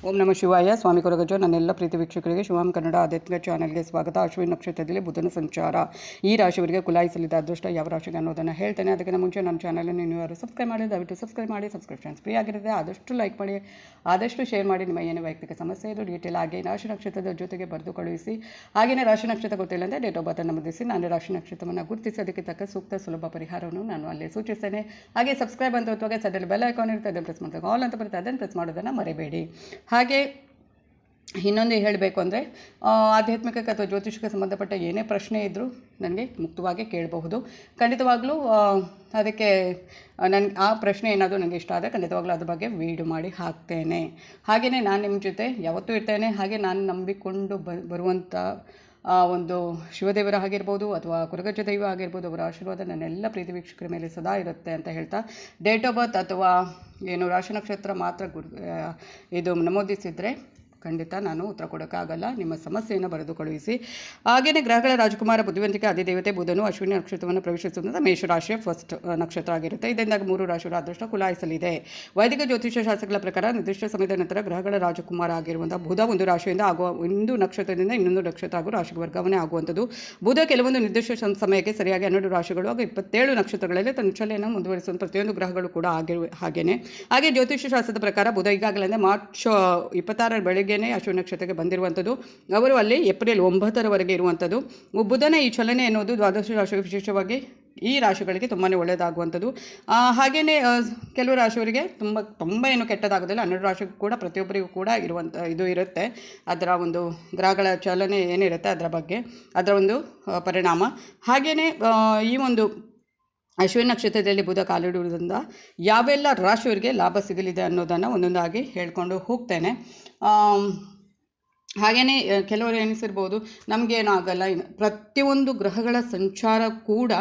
ಓಂ ನಮಃ ಶಿವಾಯ. ಸ್ವಾಮಿ ಕೊರಗಜ್ಜ. ನನ್ನೆಲ್ಲ ಪ್ರೀತಿ ವೀಕ್ಷಕರಿಗೆ ಶಿವಂ ಕನ್ನಡ ಆಧ್ಯಾತ್ಮಿಕ ಚಾನೆಲ್ಗೆ ಸ್ವಾಗತ. ಅಶ್ವಿನಿ ನಕ್ಷತ್ರದಲ್ಲಿ ಬುಧನ ಸಂಚಾರ ಈ ರಾಶಿಯವರಿಗೆ ಕುಲಾಯಿಸಲಿದೆ. ಅದೃಷ್ಟ ಯಾವ ರಾಶಿಗೆ ಅನ್ನೋದನ್ನು ಹೇಳ್ತೇನೆ. ಅದಕ್ಕಿಂತ ಮುಂಚೆ ನನ್ನ ಚಾನಲನ್ನು ನೀವು ಯಾರು ಸಬ್ಸ್ಕ್ರೈಬ್ ಮಾಡಿ ದಯವಿಟ್ಟು ಸಬ್ಸ್ಕ್ರೈಬ್ ಮಾಡಿ. ಸಬ್ಸ್ಕ್ರಿಪ್ಷನ್ಸ್ ಫ್ರೀ ಆಗಿರುತ್ತೆ. ಆದಷ್ಟು ಲೈಕ್ ಮಾಡಿ, ಆದಷ್ಟು ಶೇರ್ ಮಾಡಿ. ನಿಮ್ಮ ಏನು ವೈಯಕ್ತಿಕ ಸಮಸ್ಯೆ ಇದು ಡೀಟೇಲ್ ಆಗಿ ರಾಶಿ ನಕ್ಷತ್ರದ ಜೊತೆಗೆ ಬರೆದು ಕಳುಹಿಸಿ. ಹಾಗೆಯೇ ರಾಶಿ ನಕ್ಷತ್ರ ಗೊತ್ತಿಲ್ಲ ಅಂದರೆ ಡೇಟ್ ಆಫ್ ಬರ್ತ್ ನಮೂದಿಸಿ ನಾನು ರಾಶಿ ನಕ್ಷತ್ರವನ್ನು ಗುರುತಿಸಿ ಅದಕ್ಕೆ ತಕ್ಕ ಸೂಕ್ತ ಸುಲಭ ಪರಿಹಾರವನ್ನು ನಾನು ಅಲ್ಲಿ ಸೂಚಿಸ್ತೇನೆ. ಹಾಗೆ ಸಬ್ಸ್ಕ್ರೈಬ್ ಅಂತ ಹೊತ್ತುವಾಗ ಸದ್ಯದಲ್ಲಿ ಬೆಲ್ ಐಕಾನ್ ಇರುತ್ತೆ, ಅದನ್ನು ಪ್ರೆಸ್ ಮಾಡ್ತಾರೆ. ಆಲ್ ಅಂತ ಬರುತ್ತೆ, ಅದನ್ನು ಪ್ರೆಸ್ ಮಾಡೋದನ್ನು ಮರಿಬೇಡಿ. ಹಾಗೆ ಇನ್ನೊಂದು ಹೇಳಬೇಕು ಅಂದರೆ ಆಧ್ಯಾತ್ಮಿಕಕ್ಕೆ ಅಥವಾ ಜ್ಯೋತಿಷಕ್ಕೆ ಸಂಬಂಧಪಟ್ಟ ಏನೇ ಪ್ರಶ್ನೆ ಇದ್ದರೂ ನನಗೆ ಮುಕ್ತವಾಗಿ ಕೇಳಬಹುದು. ಖಂಡಿತವಾಗ್ಲೂ ಅದಕ್ಕೆ ಆ ಪ್ರಶ್ನೆ ಏನಾದರೂ ನನಗೆ ಇಷ್ಟ ಆದರೆ ಖಂಡಿತವಾಗ್ಲೂ ಅದ್ರ ಬಗ್ಗೆ ವೀಡಿಯೋ ಮಾಡಿ ಹಾಕ್ತೇನೆ. ಹಾಗೆಯೇ ನಾನು ನಿಮ್ಮ ಜೊತೆ ಯಾವತ್ತೂ ಇರ್ತೇನೆ. ಹಾಗೆ ನಾನು ನಂಬಿಕೊಂಡು ಬರುವಂಥ ಒಂದು ಶಿವದೇವರ ಆಗಿರ್ಬೋದು ಅಥವಾ ಕೊರಗಜ್ಜ ದೈವ ಆಗಿರ್ಬೋದು, ಅವರ ಆಶೀರ್ವಾದ ನನ್ನೆಲ್ಲ ಪ್ರೀತಿ ವೀಕ್ಷಕರ ಮೇಲೆ ಸದಾ ಇರುತ್ತೆ ಅಂತ ಹೇಳ್ತಾ, ಡೇಟ್ ಆಫ್ ಬರ್ತ್ ಅಥವಾ ಏನು ರಾಶಿ ನಕ್ಷತ್ರ ಮಾತ್ರ ಇದು ನಮೂದಿಸಿದರೆ ಖಂಡಿತ ನಾನು ಉತ್ತರ ಕೊಡೋಕ್ಕಾಗಲ್ಲ. ನಿಮ್ಮ ಸಮಸ್ಯೆಯನ್ನು ಬರೆದು ಕಳುಹಿಸಿ. ಹಾಗೆಯೇ ಗ್ರಹಗಳ ರಾಜಕುಮಾರ ಬುದ್ಧಿವಂತಿಕೆ ಅಧಿದೇವತೆ ಬುಧನು ಅಶ್ವಿನಿ ನಕ್ಷತ್ರವನ್ನು ಪ್ರವೇಶಿಸುವುದರಿಂದ ಮೇಷರಾಶಿಯ ಫಸ್ಟ್ ನಕ್ಷತ್ರ ಆಗಿರುತ್ತೆ. ಇದರಿಂದಾಗಿ 3 ರಾಶಿಗಳ ಅದೃಷ್ಟ ಕುಲಾಯಿಸಲಿದೆ. ವೈದಿಕ ಜ್ಯೋತಿಷ ಶಾಸ್ತ್ರಗಳ ಪ್ರಕಾರ ನಿರ್ದಿಷ್ಟ ಸಮಯದ ನಂತರ ಗ್ರಹಗಳ ರಾಜಕುಮಾರ ಆಗಿರುವಂಥ ಬುಧ ಒಂದು ರಾಶಿಯಿಂದ ಆಗುವ ಒಂದು ನಕ್ಷತ್ರದಿಂದ ಇನ್ನೊಂದು ನಕ್ಷತ್ರ ಹಾಗೂ ರಾಶಿಗೆ ವರ್ಗಾವಣೆ ಆಗುವಂಥದ್ದು. ಬುಧ ಕೆಲವೊಂದು ನಿರ್ದಿಷ್ಟ ಸಮಯಕ್ಕೆ ಸರಿಯಾಗಿ 12 ರಾಶಿಗಳು ಹಾಗೂ 27 ನಕ್ಷತ್ರಗಳಲ್ಲಿ ತನ್ನ ಚಲನೆಯನ್ನು ಮುಂದುವರಿಸುವಂಥ ಪ್ರತಿಯೊಂದು ಗ್ರಹಗಳು ಕೂಡ ಹಾಗೆ ಜ್ಯೋತಿಷ ಶಾಸ್ತ್ರದ ಪ್ರಕಾರ ಬುಧ ಈಗಾಗಲೇ ಮಾರ್ಚ್ 26 ಬೆಳಗ್ಗೆ ಅಶ್ವಿನಿ ನಕ್ಷತ್ರಕ್ಕೆ ಬಂದಿರುವಂಥದ್ದು. ಅವರು ಅಲ್ಲಿ ಏಪ್ರಿಲ್ 9ರವರೆಗೆ ಇರುವಂಥದ್ದು. ಬುಧನ ಈ ಚಲನೆ ಎನ್ನುವುದು ದ್ವಾದಶ ರಾಶಿಗೆ ವಿಶೇಷವಾಗಿ ಈ ರಾಶಿಗಳಿಗೆ ತುಂಬಾ ಒಳ್ಳೆಯದಾಗುವಂಥದ್ದು. ಹಾಗೆಯೇ ಕೆಲವು ರಾಶಿಯವರಿಗೆ ತುಂಬ ಏನು ಕೆಟ್ಟದಾಗೋದಿಲ್ಲ. 12 ರಾಶಿಗೂ ಕೂಡ ಪ್ರತಿಯೊಬ್ಬರಿಗೂ ಕೂಡ ಇದು ಇರುತ್ತೆ. ಅದರ ಒಂದು ಗ್ರಹಗಳ ಚಲನೆ ಏನಿರುತ್ತೆ ಅದರ ಬಗ್ಗೆ, ಅದರ ಒಂದು ಪರಿಣಾಮ. ಹಾಗೆಯೇ ಈ ಒಂದು ಅಶ್ವಿನಿ ನಕ್ಷತ್ರದಲ್ಲಿ ಬುಧ ಕಾಲಿಡುವುದರಿಂದ ಯಾವೆಲ್ಲ ರಾಶಿಯವರಿಗೆ ಲಾಭ ಸಿಗಲಿದೆ ಅನ್ನೋದನ್ನು ಒಂದೊಂದಾಗಿ ಹೇಳ್ಕೊಂಡು ಹೋಗ್ತೇನೆ. ಹಾಗೆಯೇ ಕೆಲವರು ಎನಿಸಿರ್ಬೋದು ನಮಗೇನೂ ಆಗಲ್ಲ. ಪ್ರತಿಯೊಂದು ಗ್ರಹಗಳ ಸಂಚಾರ ಕೂಡ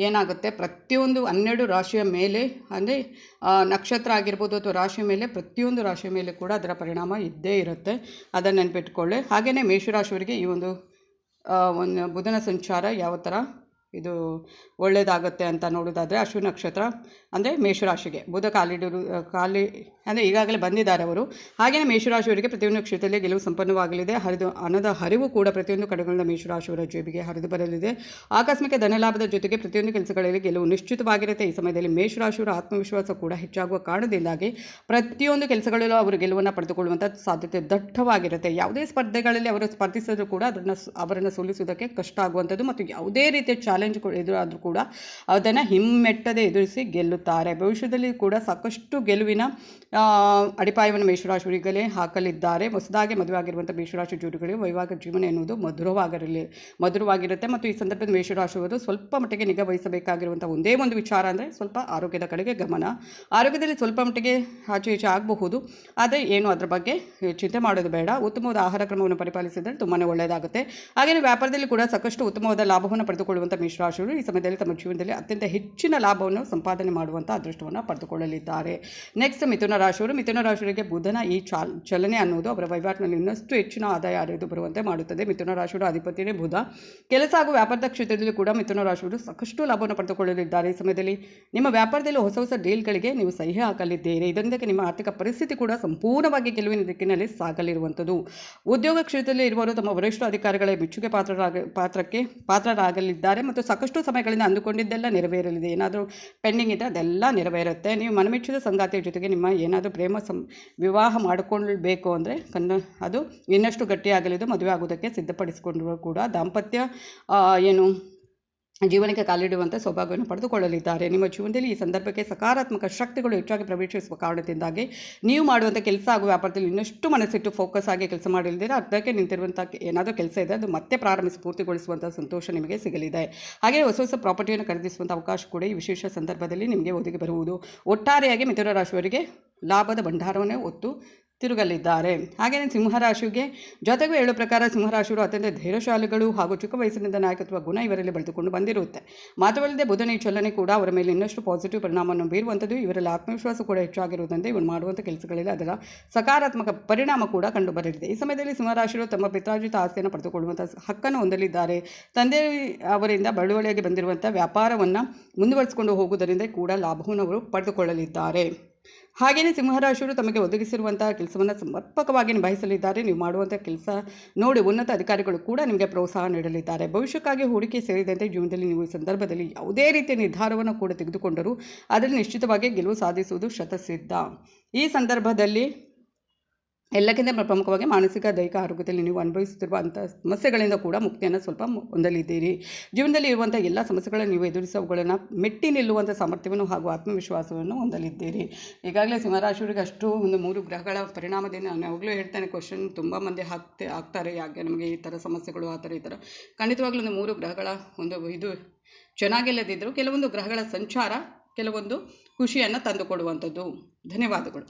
ಏನಾಗುತ್ತೆ, ಪ್ರತಿಯೊಂದು 12 ರಾಶಿಯ ಮೇಲೆ ಅಂದರೆ ನಕ್ಷತ್ರ ಆಗಿರ್ಬೋದು ಅಥವಾ ರಾಶಿಯ ಮೇಲೆ, ಪ್ರತಿಯೊಂದು ರಾಶಿಯ ಮೇಲೆ ಕೂಡ ಅದರ ಪರಿಣಾಮ ಇದ್ದೇ ಇರುತ್ತೆ. ಅದನ್ನು ನೆನಪಿಟ್ಕೊಳ್ಳಿ. ಹಾಗೆಯೇ ಮೇಷರಾಶಿಯವರಿಗೆ ಈ ಒಂದು ಬುಧನ ಸಂಚಾರ ಯಾವ ಥರ ಇದು ಒಳ್ಳೆಯದಾಗುತ್ತೆ ಅಂತ ನೋಡೋದಾದರೆ, ಅಶ್ವಿನಿ ನಕ್ಷತ್ರ ಅಂದರೆ ಮೇಷರಾಶಿಗೆ ಬುಧ ಅಂದರೆ ಈಗಾಗಲೇ ಬಂದಿದ್ದಾರೆ ಅವರು. ಹಾಗೆಯೇ ಮೇಷರಾಶಿಯವರಿಗೆ ಪ್ರತಿಯೊಂದು ಕ್ಷೇತ್ರದಲ್ಲಿ ಗೆಲುವು ಸಂಪನ್ನವಾಗಲಿದೆ. ಹಣದ ಹರಿವು ಕೂಡ ಪ್ರತಿಯೊಂದು ಕಡೆಗಳಿಂದ ಮೇಷರಾಶಿಯವರ ಜೇಬಿಗೆ ಹರಿದು ಬರಲಿದೆ. ಆಕಸ್ಮಿಕ ಧನಲಾಭದ ಜೊತೆಗೆ ಪ್ರತಿಯೊಂದು ಕೆಲಸಗಳಲ್ಲಿ ಗೆಲುವು ನಿಶ್ಚಿತವಾಗಿರುತ್ತೆ. ಈ ಸಮಯದಲ್ಲಿ ಮೇಷರಾಶಿಯವರ ಆತ್ಮವಿಶ್ವಾಸ ಕೂಡ ಹೆಚ್ಚಾಗುವ ಕಾರಣದಿಂದಾಗಿ ಪ್ರತಿಯೊಂದು ಕೆಲಸಗಳಲ್ಲೂ ಅವರು ಗೆಲುವನ್ನು ಪಡೆದುಕೊಳ್ಳುವಂಥ ಸಾಧ್ಯತೆ ದಟ್ಟವಾಗಿರುತ್ತೆ. ಯಾವುದೇ ಸ್ಪರ್ಧೆಗಳಲ್ಲಿ ಅವರು ಸ್ಪರ್ಧಿಸಿದ್ರು ಕೂಡ ಅವರನ್ನು ಸೋಲಿಸುವುದಕ್ಕೆ ಕಷ್ಟ ಆಗುವಂಥದ್ದು ಮತ್ತು ಯಾವುದೇ ರೀತಿಯ ಚಾಲೆಂಜ್ ಎದುರಾದರೂ ಕೂಡ ಅದನ್ನು ಹಿಮ್ಮೆಟ್ಟದೆ ಎದುರಿಸಿ ಗೆಲ್ಲುತ್ತಾರೆ. ಭವಿಷ್ಯದಲ್ಲಿ ಕೂಡ ಸಾಕಷ್ಟು ಗೆಲುವಿನ ಅಡಿಪಾಯವನ್ನು ಮೇಷರಾಶಿಯವರಿಗಲೇ ಹಾಕಲಿದ್ದಾರೆ. ಹೊಸದಾಗಿ ಮದುವೆಯಾಗಿರುವಂಥ ಮೇಷರಾಶಿ ಜೋಡಿಗಳಿಗೆ ವೈವಾಹಿಕ ಜೀವನ ಎನ್ನುವುದು ಮಧುರವಾಗಿರುತ್ತೆ. ಮತ್ತು ಈ ಸಂದರ್ಭದಲ್ಲಿ ಮೇಷರಾಶಿಯವರು ಸ್ವಲ್ಪ ಮಟ್ಟಿಗೆ ನಿಗಾ ವಹಿಸಬೇಕಾಗಿರುವಂಥ ಒಂದೇ ಒಂದು ವಿಚಾರ ಅಂದರೆ ಸ್ವಲ್ಪ ಆರೋಗ್ಯದ ಕಡೆಗೆ ಗಮನ. ಆರೋಗ್ಯದಲ್ಲಿ ಸ್ವಲ್ಪ ಮಟ್ಟಿಗೆ ಆಚೆ ಈಚೆ ಆಗಬಹುದು, ಆದರೆ ಏನು ಅದರ ಬಗ್ಗೆ ಚಿಂತೆ ಮಾಡೋದು ಬೇಡ. ಉತ್ತಮವಾದ ಆಹಾರ ಕ್ರಮವನ್ನು ಪರಿಪಾಲಿಸಿದರೆ ತುಂಬಾ ಒಳ್ಳೆಯದಾಗುತ್ತೆ. ಹಾಗೆಯೇ ವ್ಯಾಪಾರದಲ್ಲಿ ಕೂಡ ಸಾಕಷ್ಟು ಉತ್ತಮವಾದ ಲಾಭವನ್ನು ಪಡೆದುಕೊಳ್ಳುವಂಥ ಮೇಷರಾಶಿಯವರು ಈ ಸಮಯದಲ್ಲಿ ತಮ್ಮ ಜೀವನದಲ್ಲಿ ಅತ್ಯಂತ ಹೆಚ್ಚಿನ ಲಾಭವನ್ನು ಸಂಪಾದನೆ ಮಾಡುವಂಥ ಅದೃಷ್ಟವನ್ನು ಪಡೆದುಕೊಳ್ಳಲಿದ್ದಾರೆ. ನೆಕ್ಸ್ಟ್ ಮಿಥುನ ರಾಶಿಯವರಿಗೆ ಬುಧನ ಈ ಚಲನೆ ಅನ್ನೋದು ಅವರ ವಹಿವಾಟಿನಲ್ಲಿ ಇನ್ನಷ್ಟು ಹೆಚ್ಚಿನ ಆದಾಯ ಹರಿದು ಬರುವಂತೆ ಮಾಡುತ್ತದೆ. ಮಿಥುನ ರಾಶಿಯವರ ಅಧಿಪತಿಯೇ ಬುಧ. ಕೆಲಸ ಹಾಗೂ ವ್ಯಾಪಾರದ ಕ್ಷೇತ್ರದಲ್ಲಿ ಕೂಡ ಮಿಥುನ ರಾಶಿಯವರು ಸಾಕಷ್ಟು ಲಾಭವನ್ನು ಪಡೆದುಕೊಳ್ಳಲಿದ್ದಾರೆ. ಈ ಸಮಯದಲ್ಲಿ ನಿಮ್ಮ ವ್ಯಾಪಾರದಲ್ಲಿ ಹೊಸ ಡೀಲ್ಗಳಿಗೆ ನೀವು ಸಹಿ ಹಾಕಲಿದ್ದೀರಿ. ಇದರಿಂದಾಗಿ ನಿಮ್ಮ ಆರ್ಥಿಕ ಪರಿಸ್ಥಿತಿ ಕೂಡ ಸಂಪೂರ್ಣವಾಗಿ ಗೆಲುವಿನ ದಿಕ್ಕಿನಲ್ಲಿ ಸಾಗಲಿರುವಂಥದ್ದು. ಉದ್ಯೋಗ ಕ್ಷೇತ್ರದಲ್ಲಿ ಇರುವವರು ತಮ್ಮ ವರಿಷ್ಠ ಅಧಿಕಾರಿಗಳ ಮೆಚ್ಚುಗೆ ಪಾತ್ರರಾಗಲಿದ್ದಾರೆ ಮತ್ತು ಸಾಕಷ್ಟು ಸಮಯಗಳಿಂದ ಅಂದುಕೊಂಡಿದ್ದೆಲ್ಲ ನೆರವೇರಲಿದೆ. ಏನಾದರೂ ಪೆಂಡಿಂಗ್ ಇದೆ ಅದೆಲ್ಲ ನೆರವೇರುತ್ತೆ. ನೀವು ಮನಮೆಚ್ಚಿದ ಸಂಗಾತಿಯ ಜೊತೆಗೆ ನಿಮ್ಮ ಏನಾದರೂ ಪ್ರೇಮ ವಿವಾಹ ಮಾಡಿಕೊಳ್ಳಬೇಕು ಅಂದರೆ ಅದು ಇನ್ನಷ್ಟು ಗಟ್ಟಿಯಾಗಲಿದ್ದು ಮದುವೆ ಆಗುವುದಕ್ಕೆ ಸಿದ್ಧಪಡಿಸಿಕೊಂಡರೂ ಕೂಡ ದಾಂಪತ್ಯ ಜೀವನಕ್ಕೆ ಕಾಲಿಡುವಂಥ ಸೌಭಾಗ್ಯವನ್ನು ಪಡೆದುಕೊಳ್ಳಲಿದ್ದಾರೆ. ನಿಮ್ಮ ಜೀವನದಲ್ಲಿ ಈ ಸಂದರ್ಭಕ್ಕೆ ಸಕಾರಾತ್ಮಕ ಶಕ್ತಿಗಳು ಹೆಚ್ಚಾಗಿ ಪ್ರವೇಶಿಸುವ ಕಾರಣದಿಂದಾಗಿ ನೀವು ಮಾಡುವಂಥ ಕೆಲಸ ಹಾಗೂ ವ್ಯಾಪಾರದಲ್ಲಿ ಇನ್ನಷ್ಟು ಮನಸ್ಸಿಟ್ಟು ಫೋಕಸ್ ಆಗಿ ಕೆಲಸ ಮಾಡಲಿದ್ದೀರಾ. ಅರ್ಧಕ್ಕೆ ನಿಂತಿರುವಂಥ ಏನಾದರೂ ಕೆಲಸ ಇದೆ ಅದು ಮತ್ತೆ ಪ್ರಾರಂಭಿಸಿ ಪೂರ್ತಿಗೊಳಿಸುವಂಥ ಸಂತೋಷ ನಿಮಗೆ ಸಿಗಲಿದೆ. ಹಾಗೆ ಹೊಸ ಪ್ರಾಪರ್ಟಿಯನ್ನು ಖರೀದಿಸುವಂಥ ಅವಕಾಶ ಕೂಡ ಈ ವಿಶೇಷ ಸಂದರ್ಭದಲ್ಲಿ ನಿಮಗೆ ಒದಗಿ ಬರುವುದು. ಒಟ್ಟಾರೆಯಾಗಿ ಮಿಥುನ ರಾಶಿಯವರಿಗೆ ಲಾಭದ ಭಂಡಾರವನ್ನೇ ಒತ್ತು ತಿರುಗಲಿದ್ದಾರೆ. ಹಾಗೆಯೇ ಸಿಂಹರಾಶಿಗೆ ಜೊತೆಗೂ ಹೇಳೋ ಪ್ರಕಾರ ಸಿಂಹರಾಶಿಯವರು ಅತ್ಯಂತ ಧೈರ್ಯಶಾಲಿಗಳು ಹಾಗೂ ಚಿಕ್ಕ ವಯಸ್ಸಿನಿಂದ ನಾಯಕತ್ವ ಗುಣ ಇವರಲ್ಲಿ ಬೆಳೆದುಕೊಂಡು ಬಂದಿರುತ್ತೆ. ಮಾತ್ರವಲ್ಲದೆ ಬುಧನ ಈ ಚಲನೆ ಕೂಡ ಅವರ ಮೇಲೆ ಇನ್ನಷ್ಟು ಪಾಸಿಟಿವ್ ಪರಿಣಾಮವನ್ನು ಬೀರುವಂಥದ್ದು. ಇವರಲ್ಲಿ ಆತ್ಮವಿಶ್ವಾಸ ಕೂಡ ಹೆಚ್ಚಾಗಿರುವುದರಿಂದ ಇವರು ಮಾಡುವಂಥ ಕೆಲಸಗಳಲ್ಲಿ ಅದರ ಸಕಾರಾತ್ಮಕ ಪರಿಣಾಮ ಕೂಡ ಕಂಡುಬರಲಿದೆ. ಈ ಸಮಯದಲ್ಲಿ ಸಿಂಹರಾಶಿಯವರು ತಮ್ಮ ಪಿತ್ರಾರ್ಜಿತ ಆಸ್ತಿಯನ್ನು ಪಡೆದುಕೊಳ್ಳುವಂಥ ಹಕ್ಕನ್ನು ಹೊಂದಲಿದ್ದಾರೆ. ತಂದೆ ಅವರಿಂದ ಬಳುವಳಿಯಾಗಿ ಬಂದಿರುವಂಥ ವ್ಯಾಪಾರವನ್ನು ಮುಂದುವರಿಸಿಕೊಂಡು ಹೋಗುವುದರಿಂದ ಕೂಡ ಲಾಭವನ್ನು ಅವರು ಪಡೆದುಕೊಳ್ಳಲಿದ್ದಾರೆ. ಹಾಗೆಯೇ ಸಿಂಹರಾಶಿಯವರು ತಮಗೆ ಒದಗಿಸಿರುವಂತಹ ಕೆಲಸವನ್ನು ಸಮರ್ಪಕವಾಗಿ ನಿಭಾಯಿಸಲಿದ್ದಾರೆ. ನೀವು ಮಾಡುವಂಥ ಕೆಲಸ ನೋಡಿ ಉನ್ನತ ಅಧಿಕಾರಿಗಳು ಕೂಡ ನಿಮಗೆ ಪ್ರೋತ್ಸಾಹ ನೀಡಲಿದ್ದಾರೆ. ಭವಿಷ್ಯಕ್ಕಾಗಿ ಹೂಡಿಕೆ ಸೇರಿದಂತೆ ಜೀವನದಲ್ಲಿ ನೀವು ಈ ಸಂದರ್ಭದಲ್ಲಿ ಯಾವುದೇ ರೀತಿಯ ನಿರ್ಧಾರವನ್ನು ಕೂಡ ತೆಗೆದುಕೊಂಡರೂ ಅದರಲ್ಲಿ ನಿಶ್ಚಿತವಾಗಿ ಗೆಲುವು ಸಾಧಿಸುವುದು ಶತಸಿದ್ಧ. ಈ ಸಂದರ್ಭದಲ್ಲಿ ಎಲ್ಲಕ್ಕಿಂತ ಪ್ರಮುಖವಾಗಿ ಮಾನಸಿಕ ದೈಹಿಕ ಆರೋಗ್ಯದಲ್ಲಿ ನೀವು ಅನುಭವಿಸುತ್ತಿರುವಂಥ ಸಮಸ್ಯೆಗಳಿಂದ ಕೂಡ ಮುಕ್ತಿಯನ್ನು ಸ್ವಲ್ಪ ಹೊಂದಲಿದ್ದೀರಿ. ಜೀವನದಲ್ಲಿ ಇರುವಂಥ ಎಲ್ಲ ಸಮಸ್ಯೆಗಳನ್ನು ನೀವು ಎದುರಿಸುವುಗಳನ್ನು ಮೆಟ್ಟಿ ನಿಲ್ಲುವಂಥ ಸಾಮರ್ಥ್ಯವನ್ನು ಹಾಗೂ ಆತ್ಮವಿಶ್ವಾಸವನ್ನು ಹೊಂದಲಿದ್ದೀರಿ. ಈಗಾಗಲೇ ಸಿಂಹರಾಶಿಯವರಿಗೆ ಅಷ್ಟು ಒಂದು 3 ಗ್ರಹಗಳ ಪರಿಣಾಮದಿಂದ ನಾನು ಯಾವಾಗಲೂ ಹೇಳ್ತೇನೆ, ಕ್ವಶನ್ ತುಂಬ ಮಂದಿ ಆಗ್ತಾರೆ, ಯಾಕೆ ನಮಗೆ ಈ ಥರ ಸಮಸ್ಯೆಗಳು ಆ ಥರ ಈ ಥರ. ಖಂಡಿತವಾಗ್ಲೂ ಒಂದು 3 ಗ್ರಹಗಳ ಒಂದು ಇದು ಚೆನ್ನಾಗಿಲ್ಲದಿದ್ದರೂ ಕೆಲವೊಂದು ಗ್ರಹಗಳ ಸಂಚಾರ ಕೆಲವೊಂದು ಖುಷಿಯನ್ನು ತಂದುಕೊಡುವಂಥದ್ದು. ಧನ್ಯವಾದಗಳು.